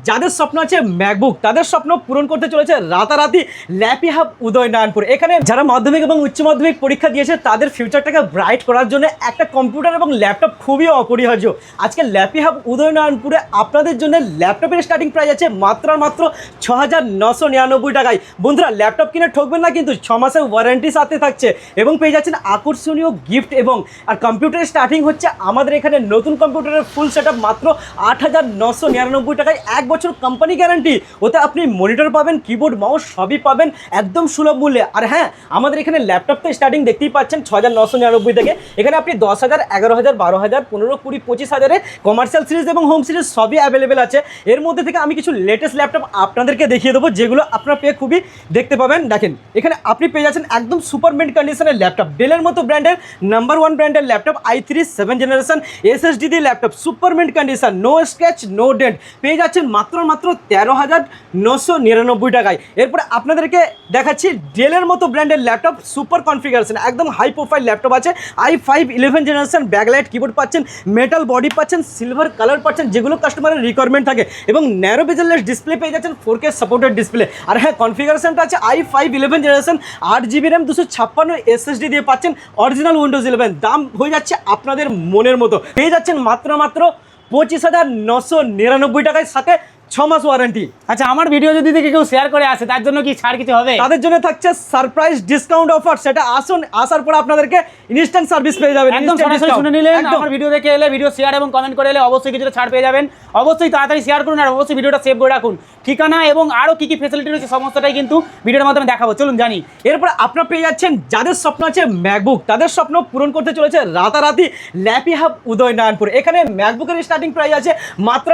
যাদের স্বপ্ন আছে ম্যাকবুক তাদের স্বপ্ন পূরণ করতে চলেছে রাতারাতি ল্যাপি হাব উদয়নারায়ণপুর। এখানে যারা মাধ্যমিক এবং উচ্চ মাধ্যমিক পরীক্ষা দিয়েছে তাদের ফিউচারটাকে ব্রাইট করার জন্য একটা কম্পিউটার এবং ল্যাপটপ খুবই অপরিহার্য। আজকে ল্যাপি হাব উদয়নারায়ণপুরে আপনাদের জন্য ল্যাপটপের স্টার্টিং প্রাইস আছে মাত্র 6,999 টাকায়। বন্ধুরা ল্যাপটপ কিনে ঠকবেন না, কিন্তু 6 মাসের ওয়ারেন্টি সাথে থাকছে এবং পেয়ে যাচ্ছেন আকর্ষণীয় গিফট। এবং আর কম্পিউটারের স্টার্টিং হচ্ছে আমাদের এখানে নতুন কম্পিউটারের ফুল সেট মাত্র 8,999 টাকায়, 1 বছর কোম্পানি গ্যারান্টি। ওতে আপনি মনিটর পাবেন, কিবোর্ড মাউস সবই পাবেন একদম সুলভ মূল্যে। আর হ্যাঁ, আমাদের এখানে ল্যাপটপ তো স্টার্টিং দেখতেই পাচ্ছেন 6,999 থেকে। এখানে আপনি 10,000, 11,000, 12,000, 15, 20, 25,000 কমার্শিয়াল সিরিজ এবং হোম সিরিজ সবই অ্যাভেলেবেল আছে। এর মধ্যে থেকে আমি কিছু লেটেস্ট ল্যাপটপ আপনাদেরকে দেখিয়ে দেবো, যেগুলো আপনারা পেয়ে খুবই দেখতে পাবেন। দেখেন এখানে আপনি পেয়ে যাচ্ছেন একদম সুপার মিন্ট কন্ডিশনের ল্যাপটপ, ডেলের মতো ব্র্যান্ডের নাম্বার 1 ব্র্যান্ডের laptop, i3 7th generation SSD দিয়ে laptop, super mint condition, no scratch no dent, পেয়ে যাচ্ছেন মাত্র 13,999 টাকায়। এরপরে আপনাদেরকে দেখাচ্ছি ডেলের মতো ব্র্যান্ডের ল্যাপটপ, সুপার কনফিগারেশন, একদম হাই প্রোফাইল ল্যাপটপ আছে। i5 11th generation, backlight keyboard পাচ্ছেন, মেটাল বডি পাচ্ছেন, সিলভার কালার পাচ্ছেন, যেগুলো কাস্টমারের রিকোয়ারমেন্ট থাকে, এবং ন্যারো বেজেললেস ডিসপ্লে পেয়ে যাচ্ছেন, 4K সাপোর্টেড ডিসপ্লে। আর হ্যাঁ, কনফিগারেশনটা আছে i5 11th generation, 8GB RAM, 256 SSD দিয়ে পাচ্ছেন, অরিজিনাল উইন্ডোজ 11। দাম হয়ে যাচ্ছে আপনাদের মনের মতো, পেয়ে যাচ্ছেন মাত্র 25,999 টাকায়, সাথে 6 মাস ওয়ারেন্টি। আচ্ছা, আমার ভিডিও যদি দেখে কেউ শেয়ার করে আসে তার জন্য কি ছাড় কিছু হবে? তাদের জন্য থাকছে সারপ্রাইজ ডিসকাউন্ট অফার। সেটা আসার পর আপনাদেরকে ইনস্ট্যান্ট সার্ভিস পেয়ে যাবেন। একদম সরাসরি শুনে নিলেন, আমার ভিডিও দেখে এলে, ভিডিও শেয়ার এবং কমেন্ট করে এলে অবশ্যই কিছুটা ছাড় পেয়ে যাবেন। অবশ্যই তাড়াতাড়ি শেয়ার করুন আর অবশ্যই ভিডিওটা সেভ করে রাখুন। ঠিকানা এবং আরও কী কী ফেসিলিটি রয়েছে সমস্তটাই কিন্তু ভিডিওর মাধ্যমে দেখাবো, চলুন জানি। এরপর আপনারা পেয়ে যাচ্ছেন যাদের স্বপ্ন আছে ম্যাকবুক তাদের স্বপ্ন পূরণ করতে চলেছে রাতারাতি ল্যাপি হাব উদয়নারায়ণপুর। এখানে ম্যাকবুকের স্টার্টিং প্রাইস আছে মাত্র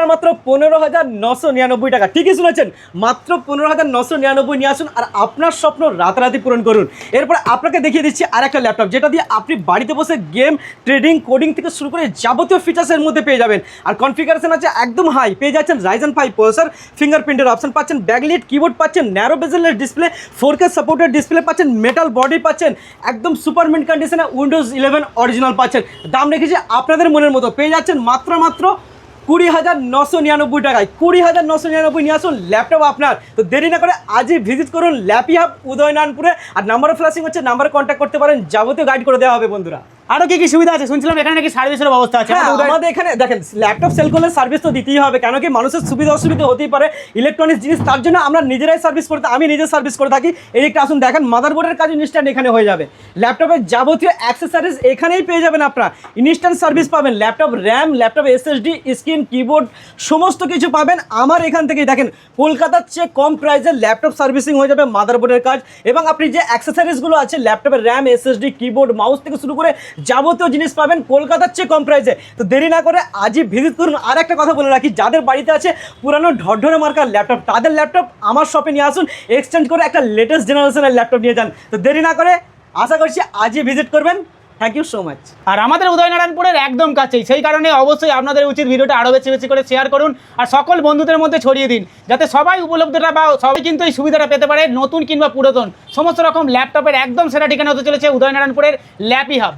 15,999 টাকা। ঠিকই শুনেছেন, মাত্র 15,999 নিয়ে আসুন আর আপনার স্বপ্ন রাতারাতি পূরণ করুন। এরপর আপনাকে দেখিয়ে দিচ্ছি আর একটা ল্যাপটপ, যেটা দিয়ে আপনি বাড়িতে বসে গেম, ট্রেডিং, কোডিং থেকে শুরু করে যাবতীয় ফিচার্সের মধ্যে পেয়ে যাবেন। আর কনফিগারেশন আছে একদম হাই, পেয়ে যাচ্ছেন Ryzen 5 প্রসেসর, ফিঙ্গারপ্রিন্টের অপশন পাচ্ছেন, ব্যাকলাইট কিবোর্ড পাচ্ছেন, narrow bezel-less display, 4K supported display পাচ্ছেন, মেটাল বডি পাচ্ছেন, একদম সুপার মিন্ট কন্ডিশনে উইন্ডোজ 11 অরিজিনাল পাচ্ছেন। দাম রেখেছি আপনাদের মনের মতো, পেয়ে যাচ্ছেন মাত্র 20,999 টাকায়। 20,999 নিয়ে আসুন ল্যাপটপ আপনার। তো দেরি না করে আজই ভিজিট করুন ল্যাপি হাব উদয়নারায়ণপুরে। আর নাম্বার ফ্ল্যাশিং হচ্ছে, নাম্বারে কন্ট্যাক্ট করতে পারেন, যাবতীয় গাইড করে দেওয়া হবে বন্ধুরা। আরও কী কী সুবিধা আছে শুনছিলাম, এখানে নাকি সার্ভিসের ব্যবস্থা আছে? আমাদের এখানে দেখেন, ল্যাপটপ সেল করলে সার্ভিস তো দিতেই হবে, কেন কি মানুষের সুবিধা অসুবিধা হতেই পারে, ইলেকট্রনিক্স জিনিস, তার জন্য আমরা নিজেরাই সার্ভিস করতে, আমি নিজে সার্ভিস করে থাকি। এদিকটা আসুন দেখেন, মাদারবোর্ডের কাজ ইনস্ট্যান্ট এখানে হয়ে যাবে, ল্যাপটপের যাবতীয় অ্যাক্সেসরিজ এখানেই পেয়ে যাবেন আপনারা, ইনস্ট্যান্ট সার্ভিস পাবেন, laptop RAM, laptop SSD, screen, keyboard সমস্ত কিছু পাবেন আমার এখান থেকেই। দেখেন কলকাতার চেয়ে কম প্রাইসে ল্যাপটপ সার্ভিসিং হয়ে যাবে, মাদারবোর্ডের কাজ, এবং আপনি যে অ্যাক্সেসরিজগুলো আছে ল্যাপটপের র্যাম, SSD, কিবোর্ড, মাউস থেকে শুরু করে যাবতীয় জিনিস পাবেন কলকাতার চেয়ে কম প্রাইসে। তো দেরি না করে আজই ভিজিট করুন। আর একটা কথা বলে রাখি, যাদের বাড়িতে আছে পুরানো ঢরঢরে মার্কার ল্যাপটপ, তাদের ল্যাপটপ আমার শপে নিয়ে আসুন, এক্সচেঞ্জ করে একটা লেটেস্ট জেনারেশনের ল্যাপটপ নিয়ে যান। তো দেরি না করে আশা করছি আজই ভিজিট করবেন। Thank you so much. আর আমাদের উদয়নারায়ণপুরের একদম কাছেই, সেই কারণে অবশ্যই আপনাদের উচিত ভিডিওটা আরও বেশি বেশি করে শেয়ার করুন আর সকল বন্ধুদের মধ্যে ছড়িয়ে দিন, যাতে সবাই উপলব্ধটা বা সবাই কিন্তু এই সুবিধাটা পেতে পারে, নতুন কিংবা পুরাতন সমস্ত রকম ল্যাপটপের একদম সেরা ঠিকানা হতে চলেছে উদয়নারায়ণপুরের ল্যাপি হাব।